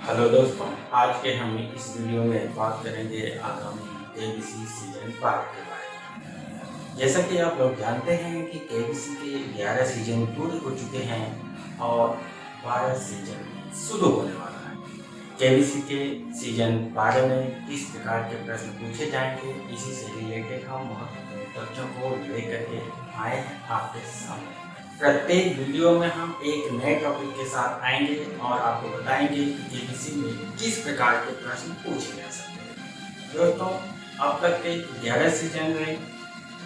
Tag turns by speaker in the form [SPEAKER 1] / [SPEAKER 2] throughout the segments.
[SPEAKER 1] Hello दोस्तों, आज के हम इस वीडियो में बात करेंगे आगामी केबीसी सीजन 12 के बारे में। जैसा कि आप लोग जानते हैं कि केबीसी के 11 सीजन पूरे हो चुके हैं और 12 सीजन शुरू होने वाला है। केबीसी के सीजन 12 में किस प्रकार के प्रश्न पूछे जाएंगे, इसी से रिलेटेड हम महत्वपूर्ण तथ्यों को लेकर के आए हैं आपके सामने। प्रत्येक वीडियो में हम एक नए टॉपिक के साथ आएंगे और आपको बताएंगे कि केबीसी में किस प्रकार के प्रश्न पूछे जा सकते हैं। दोस्तों, अब तक के 11 सीजन में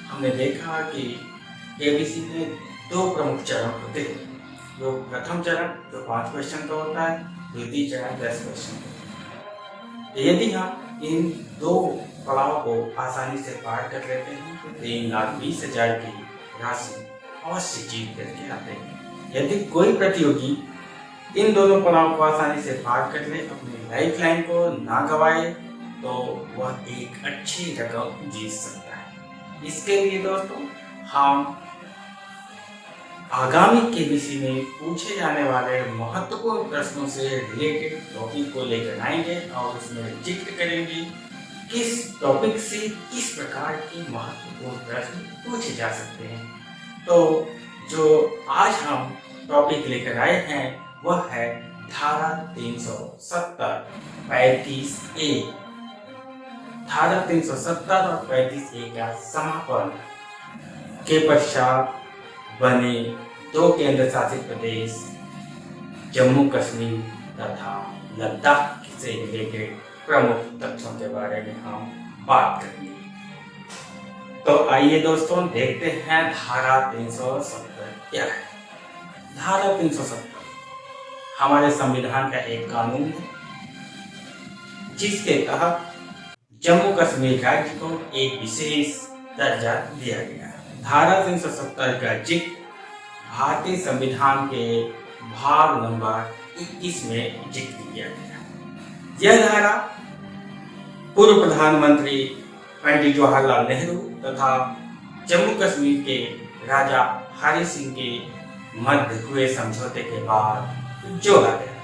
[SPEAKER 1] हमने देखा कि केबीसी में 2 प्रमुख चरण होते हैं। जो प्रथम चरण जो 5 क्वेश्चन का होता है, द्वितीय चरण 10 क्वेश्चन का। यदि हम इन 2 पड़ाव को आसानी से पार कर लेते हैं तो 3,20,000 की राशि अवश्य जीत करके आते हैं। यदि कोई प्रतियोगी इन दोनों पड़ाव को आसानी से पार कर ले, अपनी लाइफ लाइन को ना गवाए, तो वह एक अच्छी रकम जीत सकता है। इसके लिए दोस्तों, हम आगामी केबीसी में पूछे जाने वाले महत्वपूर्ण प्रश्नों से रिलेटेड टॉपिक को लेकर आएंगे और उसमें जिक्र करेंगे किस टॉपिक से किस प्रकार के महत्वपूर्ण प्रश्न पूछे जा सकते हैं। तो जो आज हम टॉपिक लेकर आए हैं वह है धारा 370 35A। धारा 370 और 35A का समापन के पश्चात बने 2 केंद्र शासित प्रदेश जम्मू कश्मीर तथा लद्दाख से रिलेटेड प्रमुख तथ्यों के बारे में हम बात करेंगे। तो आइए दोस्तों, देखते हैं धारा 370 क्या है। धारा 370 हमारे संविधान का एक कानून है जिसके तहत जम्मू कश्मीर राज्य को एक विशेष दर्जा दिया गया है। धारा 370 का जिक्र भारतीय संविधान के भाग नंबर 21 में जिक्र किया गया। यह धारा पूर्व प्रधानमंत्री पंडित जवाहरलाल नेहरू तथा जम्मू कश्मीर के राजा हरि सिंह के मध्य हुए समझौते के बाद जोड़ा गया,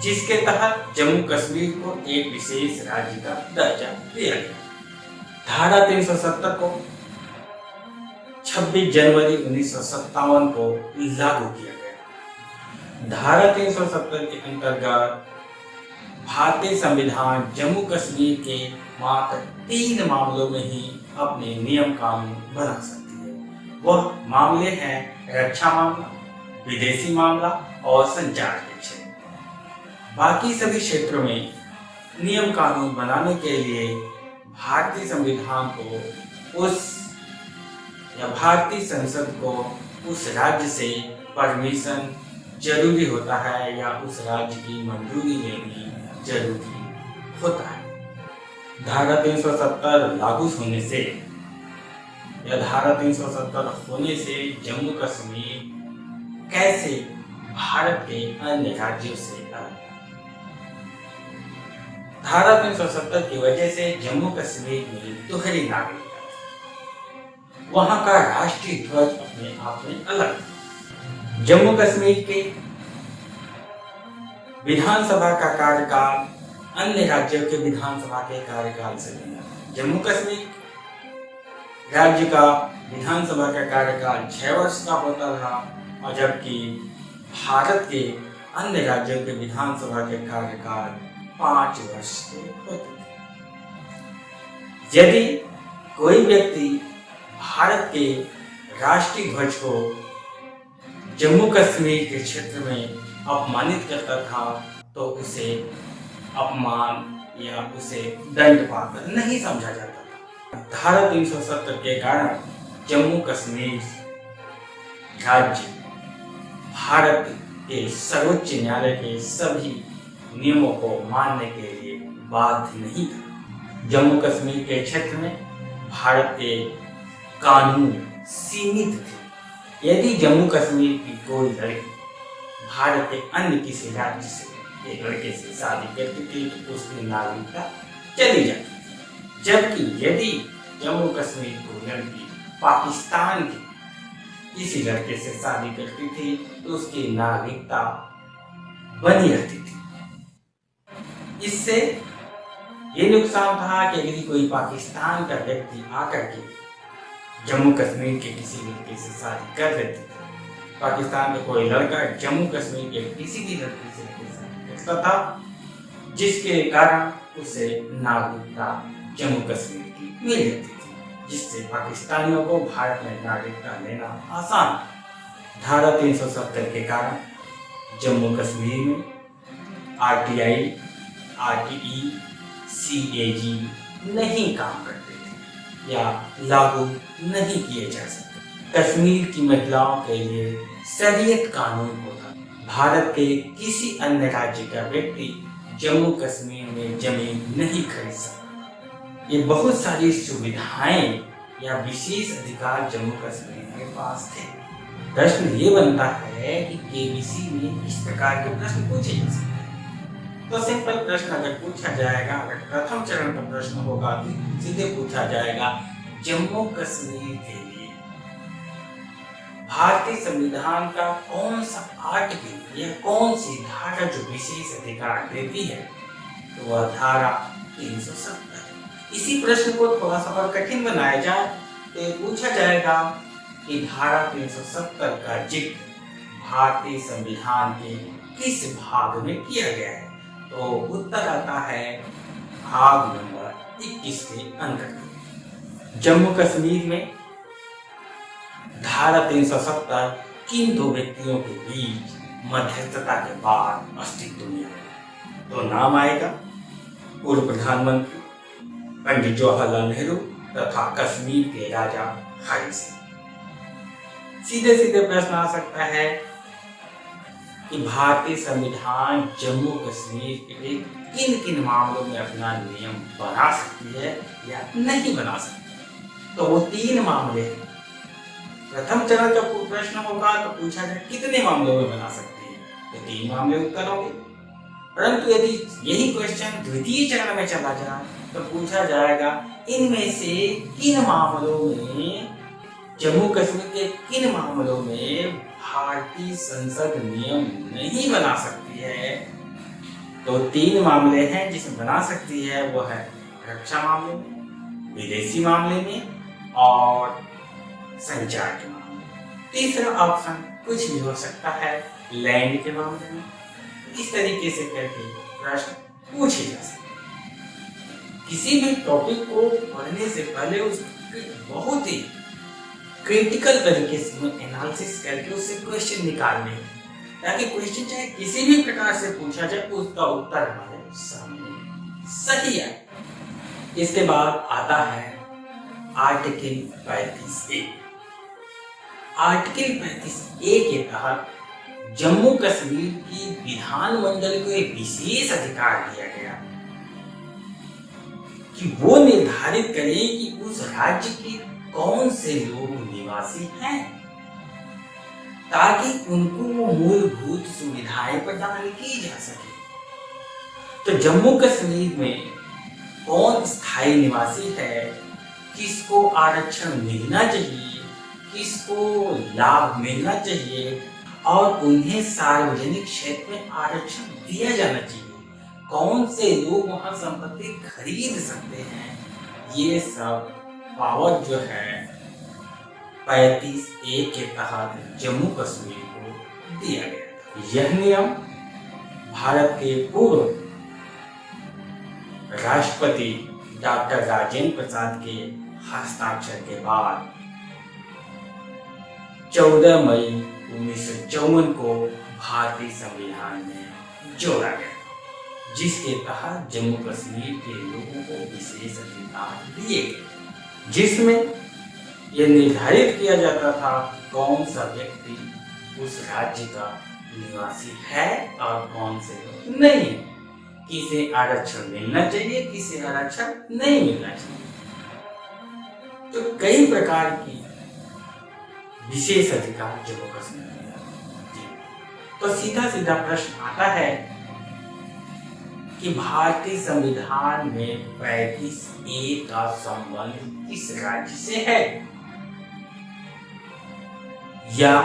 [SPEAKER 1] जिसके तहत जम्मू कश्मीर को एक विशेष राज्य का दर्जा दिया गया। धारा 370 को 26 जनवरी 1957 को लागू किया गया। धारा 370 के अंतर्गत भारतीय संविधान जम्मू कश्मीर के मात्र 3 मामलों में ही अपने नियम कानून बना सकती है। वह मामले हैं रक्षा मामला, विदेशी मामला और संचार के क्षेत्र। बाकी सभी क्षेत्रों में नियम कानून बनाने के लिए भारतीय संविधान को भारतीय संसद को उस राज्य से परमिशन जरूरी होता है या उस राज्य की मंजूरी लेनी जरूरी होता है। धारा 370 लागू होने से या धारा 370 होने से जम्मू कश्मीर कैसे भारत के अन्य राज्यों से अलग है। धारा 370 की वजह से जम्मू कश्मीर में दोहरी नागरिकता, वहां का राष्ट्रीय ध्वज अपने आप में अलग है। जम्मू कश्मीर के विधानसभा का कार्यकाल अन्य राज्यों के विधानसभा के कार्यकाल से भिन्न। जम्मू कश्मीर राज्य का विधानसभा का कार्यकाल 6 वर्ष का होता था और जबकि भारत के अन्य राज्यों के विधानसभा के कार्यकाल 5 वर्ष के होते थे। यदि कोई व्यक्ति भारत के राष्ट्रीय ध्वज को जम्मू कश्मीर के क्षेत्र में अपमानित करता था तो उसे अपमान या उसे दंड पात्र नहीं समझा जाता था। धारा 370 के कारण जम्मू कश्मीर राज्य भारत के सर्वोच्च न्यायालय के सभी नियमों को मानने के लिए बाध्य नहीं था। जम्मू कश्मीर के क्षेत्र में भारत के कानून सीमित थे। यदि जम्मू कश्मीर की कोई लड़की भारत के अन्य किसी राज्य से एक लड़के से शादी करती थी तो उसकी नागरिकता चली जाती थी। जबकि यदि जम्मू कश्मीर को लड़की पाकिस्तान के किसी लड़के से शादी करती थी तो उसकी नागरिकता बनी रहती थी। इससे ये नुकसान था कि यदि कोई पाकिस्तान का व्यक्ति आकर के जम्मू कश्मीर के किसी लड़के से शादी कर लेते थे, पाकिस्तान का कोई लड़का जम्मू कश्मीर के किसी भी लड़की से शादी करता था, जिसके कारण उसे नागरिकता जम्मू कश्मीर की मिल जाती थी, जिससे पाकिस्तानियों को भारत में नागरिकता लेना आसान था। धारा 370 के कारण जम्मू कश्मीर में RTI, RTE, CAG नहीं काम करते थे या लागू नहीं किए जा सकते। कश्मीर की महिलाओं के लिए शरीयत कानून होता। भारत के किसी अन्य राज्य का व्यक्ति जम्मू कश्मीर में जमीन नहीं खरीद सकता। ये बहुत सारी सुविधाएं या विशेष अधिकार जम्मू कश्मीर के पास थे। प्रश्न ये बनता है कि KBC में इस प्रकार के प्रश्न पूछे जा सकते हैं। तो सिंपल प्रश्न अगर पूछा जाएगा, अगर प्रथम चरण का प्रश्न होगा तो सीधे पूछा जाएगा, जम्मू कश्मीर के लिए भारतीय संविधान का कौन सा आर्टिकल या कौन सी धारा जो विशेष अधिकार देती है, तो वह धारा 370। इसी प्रश्न को थोड़ा सा और कठिन बनाया जाए तो पूछा जाएगा कि धारा 370 का जिक्र भारतीय संविधान के किस भाग में किया गया है, तो उत्तर आता है भाग नंबर 21 के अंतर्गत। जम्मू कश्मीर में धारा 370 किन दो व्यक्तियों के बीच मध्यस्थता के बाद अस्तित्व में आया, तो नाम आएगा पूर्व प्रधानमंत्री पंडित जवाहरलाल नेहरू तथा कश्मीर के राजा हरि सिंह। सीधे सीधे प्रश्न आ सकता है कि भारतीय संविधान जम्मू कश्मीर के लिए किन किन मामलों में अपना नियम बना सकती है या नहीं बना सकती, तो वो 3 मामले हैं। प्रथम चरण का प्रश्न होगा तो पूछा जाए कितने मामलों में बना सकती है, तो 3 मामले उत्तर होंगे। परंतु यदि यही क्वेश्चन द्वितीय चरण में चला जाए तो पूछा जाएगा इनमें से किन मामलों में, जम्मू कश्मीर के किन मामलों में भारतीय संसद नियम नहीं बना सकती है, तो 3 मामले हैं जिसमें बना सकती है। वो है रक्षा मामले में, विदेशी मामले में और संचार के मामले में। तीसरा ऑप्शन कुछ भी हो सकता है, लैंड के मामले में। इस तरीके से करके प्रश्न पूछे जा सकते हैं। किसी भी टॉपिक को पढ़ने से पहले उसके बहुत ही क्रिटिकल तरीके से एनालिसिस करके उससे क्वेश्चन निकालने हैं, ताकि क्वेश्चन चाहे किसी भी प्रकार से पूछा जाए उसका उत्तर हमारे सामने सही है। इसके बाद आता है आर्टिकल 35A। आर्टिकल 35A के तहत जम्मू कश्मीर की विधानमंडल को एक विशेष अधिकार दिया गया कि वो निर्धारित करे कि उस राज्य के कौन से लोग निवासी हैं, ताकि उनको वो मूलभूत सुविधाएं प्रदान की जा सके। तो जम्मू कश्मीर में कौन स्थायी निवासी है, किसको आरक्षण मिलना चाहिए, किसको लाभ मिलना चाहिए और उन्हें सार्वजनिक क्षेत्र में आरक्षण दिया जाना चाहिए, कौन से लोग वहां संपत्ति खरीद सकते हैं, ये सब पावर जो है 35A के तहत जम्मू कश्मीर को दिया गया था। यह नियम भारत के पूर्व राष्ट्रपति डॉक्टर राजेंद्र प्रसाद के हस्ताक्षर के बाद 14 मई 1954 को भारतीय संविधान में जोड़ा गया, जिसके तहत जम्मू कश्मीर के लोगों को विशेष अधिकार दिए गए, जिसमें यह निर्धारित किया जाता था कौन सा व्यक्ति उस राज्य का निवासी है और कौन से लोग नहीं है, किसे आरक्षण मिलना चाहिए, किसे आरक्षण नहीं मिलना चाहिए। तो कई प्रकार की विशेष अधिकार जम्मू कश्मीर में। तो सीधा सीधा प्रश्न आता है कि भारतीय संविधान में 35A का संबंध किस राज्य से है, या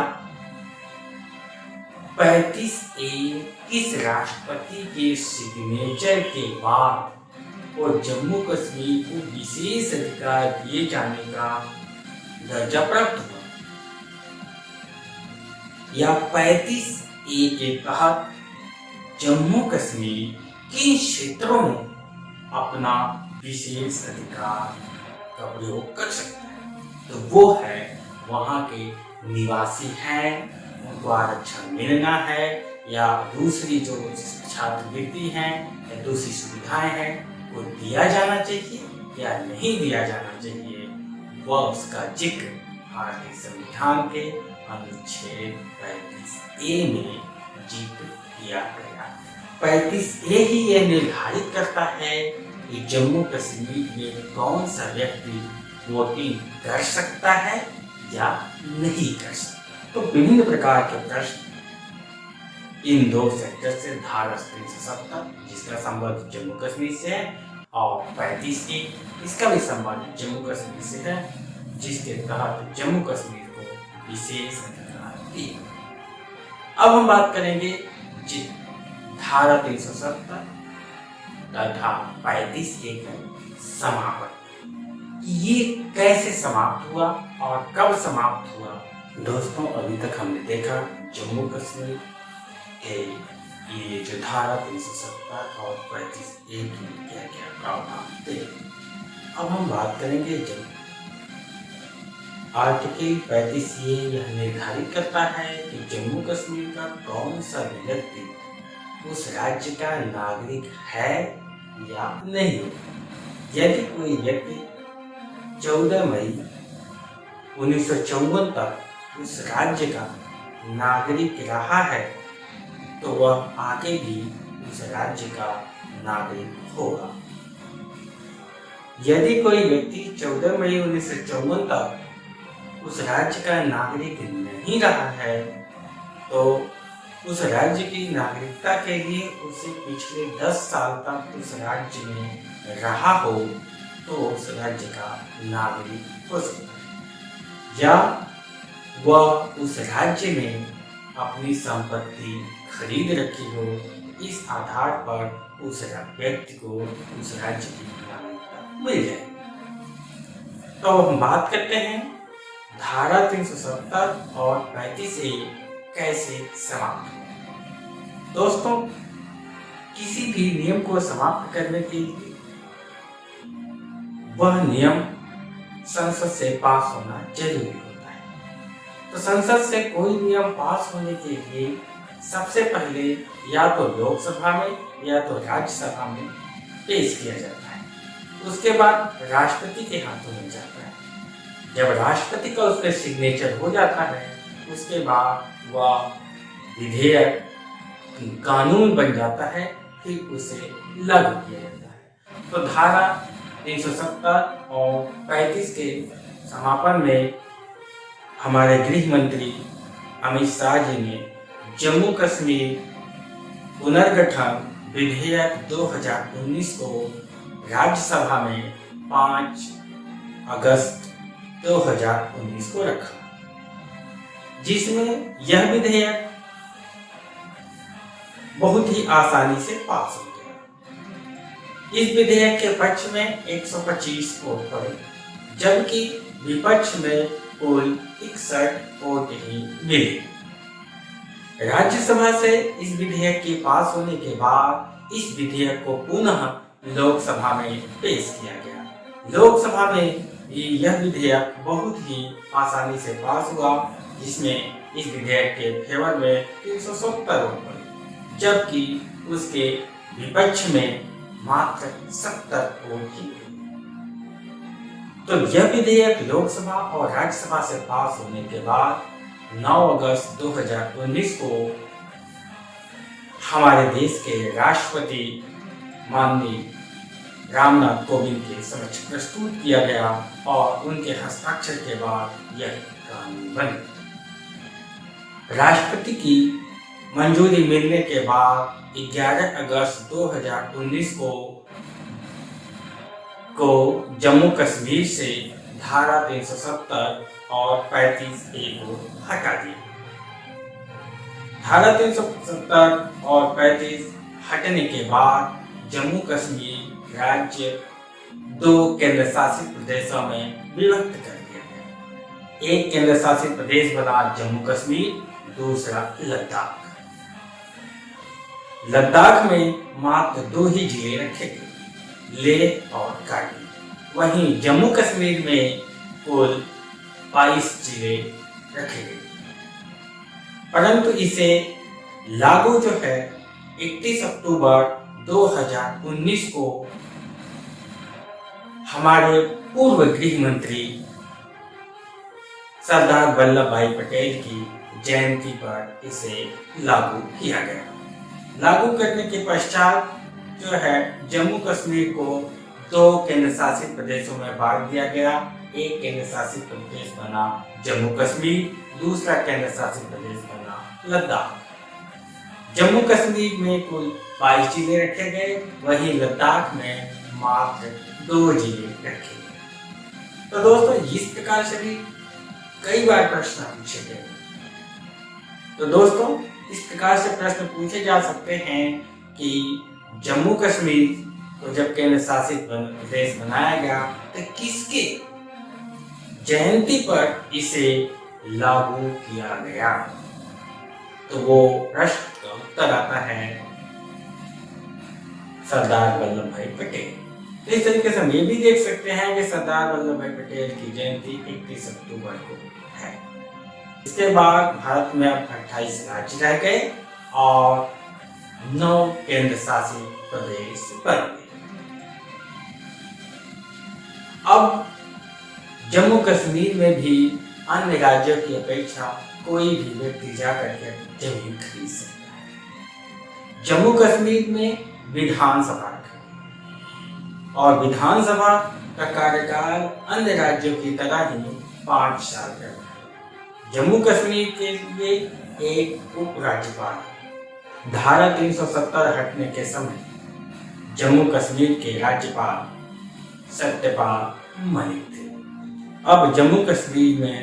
[SPEAKER 1] 35A किस राष्ट्रपति के सिग्नेचर के बाद और जम्मू कश्मीर को विशेष अधिकार दिए जाने का दर्जा प्राप्त हुआ? या 35A के तहत जम्मू कश्मीर किन क्षेत्रों में अपना विशेष अधिकार का प्रयोग कर सकता है? तो वो है वहाँ के निवासी हैं, उनको आरक्षण मिलना है, या दूसरी जो छात्रवृत्ति हैं या दूसरी सुविधाएं हैं वो दिया जाना चाहिए या नहीं दिया जाना चाहिए, वह उसका जिक्र भारतीय संविधान के अनुच्छेद 35A में जिक्र किया गया। 35A ही यह निर्धारित करता है कि जम्मू कश्मीर में कौन सा व्यक्ति वोटिंग कर सकता है या नहीं कर सकता। तो विभिन्न प्रकार के प्रश्न इन दो सेक्टर से, धारा 370 जिसका संबंध जम्मू कश्मीर से है और 35A इसका भी संबंध जम्मू कश्मीर से है, जिसके तहत जम्मू कश्मीर को विशेष अधिकार दिए। अब हम बात करेंगे धारा 370 तथा 35A का समापन, ये कैसे समाप्त हुआ और कब समाप्त हुआ। दोस्तों, अभी तक हमने देखा जम्मू कश्मीर के ये जो धारा 370 और 35A की क्या क्या प्रावधान थे। अब हम बात करेंगे जब आर्टिकल 35A यह निर्धारित करता है कि जम्मू कश्मीर का कौन सा व्यक्ति उस राज्य का नागरिक है या नहीं। यदि कोई व्यक्ति 14 मई 1954 तक उस राज्य का नागरिक रहा है तो वह आगे भी उस राज्य का नागरिक होगा। यदि कोई व्यक्ति 14 मई 1954 तक उस राज्य का नागरिक नहीं रहा है तो उस राज्य की नागरिकता के लिए उसे पिछले 10 साल तक उस राज्य में रहा हो तो उस राज्य का नागरिक हो सकता है, या वह उस राज्य में अपनी संपत्ति खरीद रखी हो, इस आधार पर उस व्यक्ति को उस राज्य की नागरिकता मिल जाए। तो हम बात करते हैं धारा 370 और 35A कैसे समाप्त हो। दोस्तों, किसी भी नियम को समाप्त करने के लिए वह नियम संसद से पास होना जरूरी होता है। तो संसद से कोई नियम पास होने के लिए सबसे पहले या तो लोकसभा में या तो राज्यसभा में पेश किया जाता है, उसके बाद राष्ट्रपति के हाथों में जाता है। जब राष्ट्रपति का उस पर सिग्नेचर हो जाता है उसके बाद वह विधेयक कानून बन जाता है, फिर उसे लागू किया जाता है। तो धारा 370 और 35 के समापन में हमारे गृह मंत्री अमित शाह जी ने जम्मू कश्मीर पुनर्गठन विधेयक 2019 को राज्यसभा में 5 अगस्त 2019 को रखा, जिसमें यह विधेयक बहुत ही आसानी से पास हो गया। इस विधेयक के पक्ष में 125 वोट पड़े, जबकि विपक्ष में कुल 61 वोट ही मिले। राज्यसभा से इस विधेयक के पास होने के बाद इस विधेयक को पुनः लोकसभा में पेश किया गया। लोकसभा में यह विधेयक बहुत ही आसानी से पास हुआ, जिसमें इस विधेयक के फेवर में 370 वोट पड़े, जबकि उसके विपक्ष में मात्र 70 वोट ही। तो यह विधेयक लोकसभा और राज्यसभा से पास होने के बाद 9 अगस्त 2019 को हमारे देश के राष्ट्रपति माननीय रामनाथ कोविंद के समक्ष प्रस्तुत किया गया और उनके हस्ताक्षर के बाद यह कानून बन गया। राष्ट्रपति की मंजूरी मिलने के बाद 11 अगस्त 2019 को जम्मू कश्मीर से धारा 370 और 35A को हटा दिया। धारा 370 और 35 हटने के बाद जम्मू कश्मीर राज्य 2 केंद्र शासित प्रदेशों में विभक्त कर दिया गया। एक केंद्र शासित प्रदेश बना जम्मू कश्मीर, दूसरा लद्दाख। लद्दाख में मात्र 2 ही जिले रखे गए, लेह और कारगिल। वहीं जम्मू कश्मीर में कुल 22 जिले रखे गए, परंतु इसे लागू जो है 31 अक्टूबर 2019 को हमारे पूर्व गृह मंत्री सरदार वल्लभ भाई पटेल की जयंती पर इसे लागू किया गया। लागू करने के पश्चात जो है जम्मू कश्मीर को 2 केंद्र शासित प्रदेशों में बांट दिया गया। एक केंद्र शासित प्रदेश बना जम्मू कश्मीर, दूसरा केंद्र शासित प्रदेश बना लद्दाख। जम्मू कश्मीर में कुल 22 जिले रखे गए, वहीं लद्दाख में मात्र 2 जिले रखे गए। तो दोस्तों इस प्रकार से भी कई बार प्रश्न पूछे गए। तो दोस्तों इस प्रकार से प्रश्न पूछे जा सकते हैं कि जम्मू कश्मीर को जब केंद्र शासित प्रदेश बनाया गया तो किसके जयंती पर इसे लागू किया गया? तो वो प्रश्न का उत्तर आता है सरदार वल्लभ भाई पटेल। इस तरीके से हम ये भी देख सकते हैं कि सरदार वल्लभ भाई पटेल की जयंती 31 अक्टूबर को है। इसके बाद भारत में अब 28 राज्य रह गए और 9 केंद्र शासित प्रदेश बन गए। अब जम्मू कश्मीर में भी अन्य राज्यों की अपेक्षा कोई भी व्यक्ति जाकर के जमीन खरीद सकता है। जम्मू कश्मीर में विधानसभा और विधानसभा का कार्यकाल अन्य राज्यों की तरह ही 5 साल का है। जम्मू कश्मीर के लिए एक उपराज्यपाल है। धारा 370 हटने के समय जम्मू कश्मीर के राज्यपाल सत्यपाल मलिक थे। अब जम्मू कश्मीर में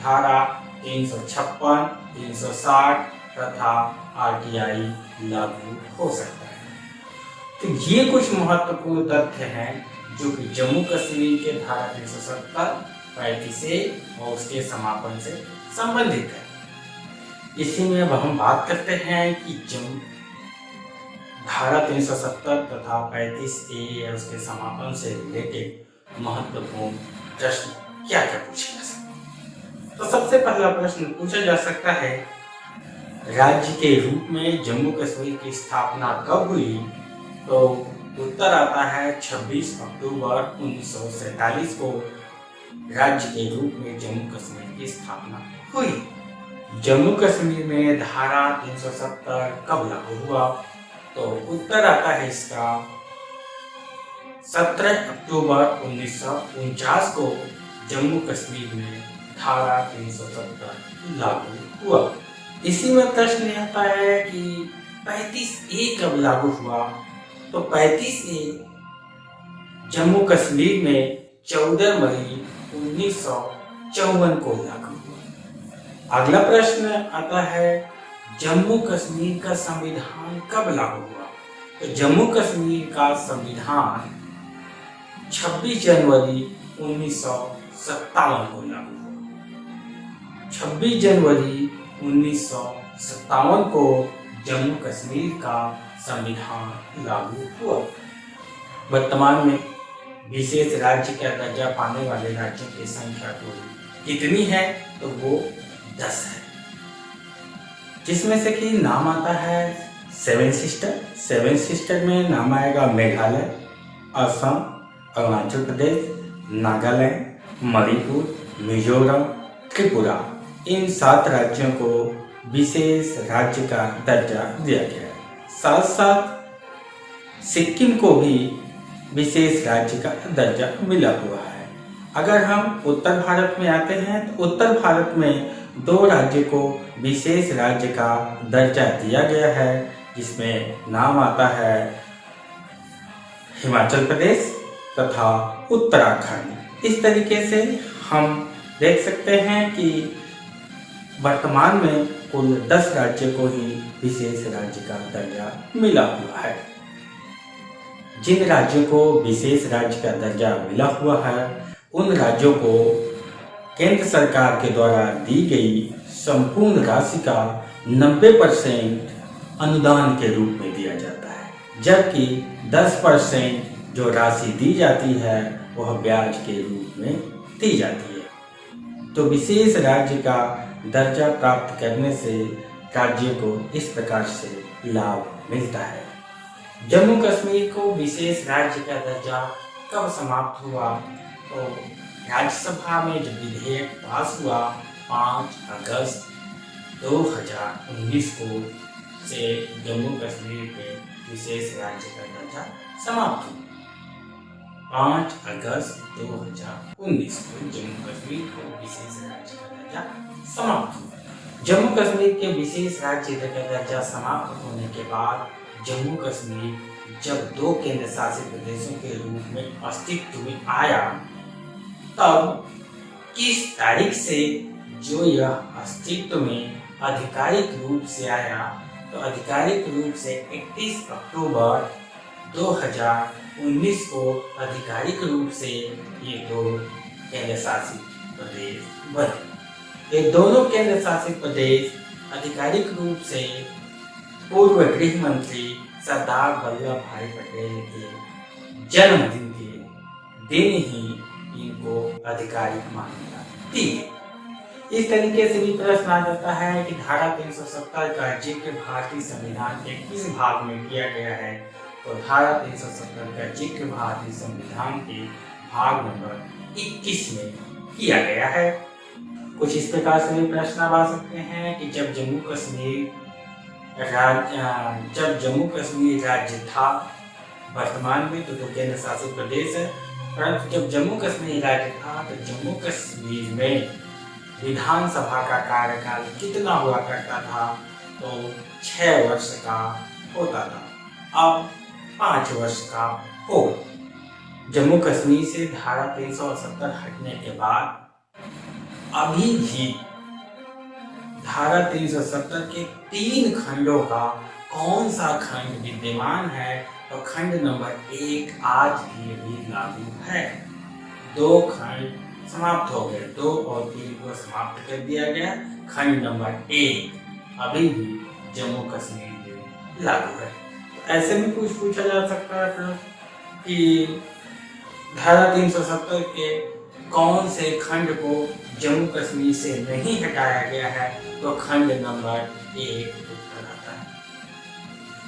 [SPEAKER 1] धारा 356, 360 तथा RTI लागू हो सकता है। तो ये कुछ महत्वपूर्ण तथ्य हैं जो कि जम्मू कश्मीर के धारा 370, 35 और उसके समापन से संबंधित है। इसी में अब हम बात करते हैं कि धारा 370 तथा 35A और उसके समापन से रिलेटेड महत्वपूर्ण प्रश्न क्या क्या पूछे जा सकते हैं। तो सबसे पहला प्रश्न पूछा जा सकता है, राज्य के रूप में जम्मू कश्मीर की स्थापना कब हुई? तो उत्तर आता है 26 अक्टूबर 1947 को राज्य के रूप में जम्मू कश्मीर की स्थापना हुई। जम्मू कश्मीर में धारा 370 कब लागू हुआ? तो उत्तर आता है इसका 17 अक्टूबर 1949 को जम्मू कश्मीर में धारा 370 लागू हुआ। इसी में प्रश्न आता है कि 35A कब लागू हुआ? तो 35A जम्मू कश्मीर में 14 मई 1954 को लागू हुआ। अगला प्रश्न आता है, जम्मू कश्मीर का संविधान कब लागू हुआ? तो जम्मू कश्मीर का संविधान 26 जनवरी 1957 को लागू हुआ। 26 जनवरी 1957 को जम्मू कश्मीर का संविधान लागू हुआ। वर्तमान में विशेष राज्य का दर्जा पाने वाले राज्यों की संख्या कितनी है? तो वो 10 है, जिसमें से कि नाम आता है 7 सिस्टर में नाम आएगा मेघालय, असम, अरुणाचल प्रदेश, नागालैंड, मणिपुर, मिजोरम, त्रिपुरा। इन 7 राज्यों को विशेष राज्य का दर्जा दिया गया है। साथ साथ सिक्किम को भी विशेष राज्य का दर्जा मिला हुआ है। अगर हम उत्तर भारत में आते हैं तो उत्तर भारत में 2 राज्यों को विशेष राज्य का दर्जा दिया गया है, जिसमें नाम आता है हिमाचल प्रदेश तथा उत्तराखंड। इस तरीके से हम देख सकते हैं कि वर्तमान में कुल 10 राज्यों को ही विशेष राज्य का दर्जा मिला हुआ है। जिन राज्यों को विशेष राज्य का दर्जा मिला हुआ है उन राज्यों को केंद्र सरकार के द्वारा दी गई संपूर्ण राशि का 90% अनुदान के रूप में दिया जाता है, जबकि 10% जो राशि दी जाती है वह ब्याज के रूप में दी जाती है। तो विशेष राज्य का दर्जा प्राप्त करने से राज्यों को इस प्रकार से लाभ मिलता है। जम्मू कश्मीर को विशेष राज्य का दर्जा कब समाप्त हुआ? तो राज्यसभा में जब विधेयक पास हुआ 5 अगस्त 2019 को से जम्मू कश्मीर के विशेष राज्य का दर्जा समाप्त हुआ। 5 अगस्त 2019 को जम्मू कश्मीर को विशेष राज्य का दर्जा समाप्त हुआ। जम्मू कश्मीर के विशेष राज्य का दर्जा समाप्त होने के बाद जम्मू कश्मीर जब 2 केंद्र शासित प्रदेशों के रूप में अस्तित्व में आया, तब किस तारीख से जो यह अस्तित्व में आधिकारिक रूप से आया? तो आधिकारिक रूप से 31 अक्टूबर 2019 को आधिकारिक रूप से ये 2 केंद्र शासित प्रदेश बने। ये दोनों केंद्र शासित प्रदेश आधिकारिक रूप से पूर्व गृह मंत्री सरदार वल्लभ भाई पटेल के जन्मदिन के दिन ही इनको आधिकारिक मान्यता दी। इस तरीके से भी प्रश्न आ जाता है कि धारा 370 का जिक्र भारतीय संविधान के किस भाग में किया गया है? तो धारा 370 का जिक्र भारतीय संविधान के भाग नंबर 21 में किया गया है। कुछ इस प्रकार से भी प्रश्न आ सकते हैं कि जब जम्मू कश्मीर राज्य था, वर्तमान में तो केंद्र शासित प्रदेश है, परंतु जब जम्मू कश्मीर राज्य था तो जम्मू कश्मीर में विधानसभा का कार्यकाल कितना हुआ करता था? तो 6 वर्ष का होता था, अब 5 वर्ष का होगा। जम्मू कश्मीर से धारा 370 हटने के बाद अभी भी धारा 370 के 3 खंडों का कौन सा खंड विद्यमान है? तो खंड नंबर 1 आज भी लागू है। 2 खंड समाप्त हो गए, 2 और 3 को समाप्त कर दिया गया। खंड नंबर 1 अभी भी जम्मू कश्मीर में लागू है। तो ऐसे में कुछ पूछा जा सकता है कि धारा 370 के कौन से खंड को जम्मू कश्मीर से नहीं हटाया गया है? तो खंड नंबर 1 उत्तर आता है।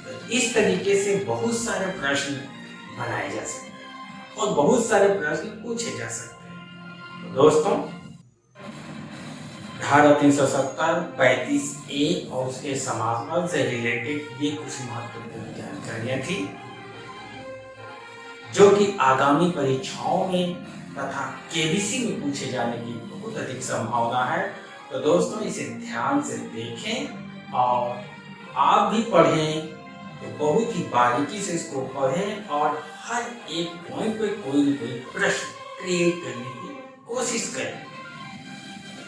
[SPEAKER 1] तो इस तरीके से बहुत सारे प्रश्न बनाए जा सकते हैं और बहुत सारे प्रश्न पूछे जा सकते हैं। तो दोस्तों, धारा 370, 35A और उसके समापन से रिलेटेड ये कुछ महत्वपूर्ण जानकारियां थी जो कि आगामी परीक्षाओं में तथा केबीसी में पूछे जाने की बहुत अधिक संभावना है। तो दोस्तों, इसे ध्यान से देखें और आप भी पढ़ें, तो बहुत ही बारीकी से इसको पढ़ें और हर एक पॉइंट पे कोई न कोई प्रश्न क्रिएट करने की कोशिश करें।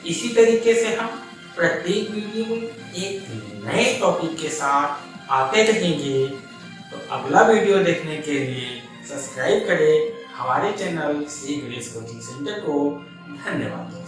[SPEAKER 1] इसी तरीके से हम प्रत्येक वीडियो में एक नए टॉपिक के साथ आते रहेंगे। तो अगला वीडियो देखने के लिए सब्सक्राइब करें हमारे channel Shri Ganesh coaching centre को। धन्यवाद।